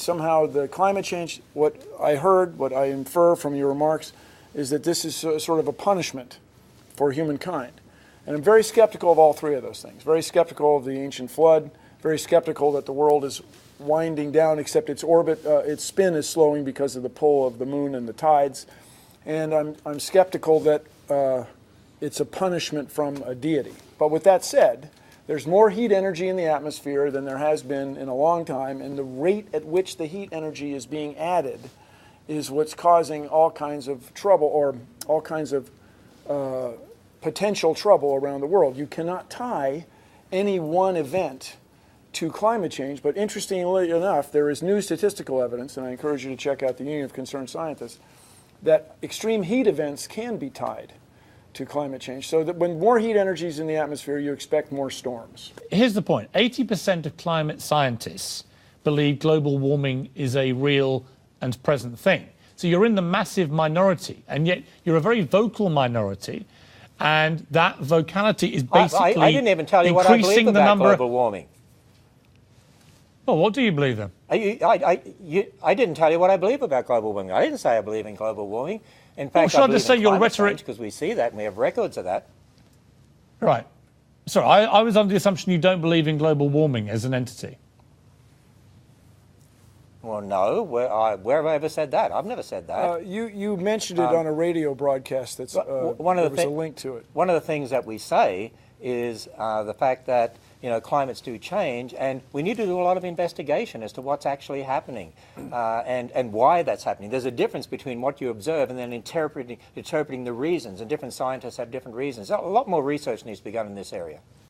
somehow the climate change, what I heard, what I infer from your remarks, is that this is sort of a punishment for humankind. And I'm very skeptical of all three of those things. Very skeptical of the ancient flood, very skeptical that the world is winding down, except its orbit, its spin is slowing because of the pull of the moon and the tides. And I'm skeptical that it's a punishment from a deity. But with that said, there's more heat energy in the atmosphere than there has been in a long time, and the rate at which the heat energy is being added is what's causing all kinds of trouble, or all kinds of potential trouble around the world. You cannot tie any one event to climate change, but interestingly enough, there is new statistical evidence, and I encourage you to check out the Union of Concerned Scientists, that extreme heat events can be tied to climate change. So that when more heat energy is in the atmosphere, you expect more storms. Here's the point. 80% of climate scientists believe global warming is a real and present thing. So you're in the massive minority, and yet you're a very vocal minority, and that vocality is basically I didn't even tell you what I believe about global warming. Well, what do you believe then? I didn't tell you what I believe about global warming. I didn't say I believe in global warming. In fact, well, I believe just say in your climate rhetoric, change because we see that and we have records of that. Right. Sorry, I was under the assumption you don't believe in global warming as an entity. Well, no. Where have I ever said that? I've never said that. You mentioned it on a radio broadcast. That's there was a link to it. One of the things that we say is the fact that climates do change, and we need to do a lot of investigation as to what's actually happening and why that's happening. There's a difference between what you observe and then interpreting the reasons, and different scientists have different reasons. A lot more research needs to be done in this area.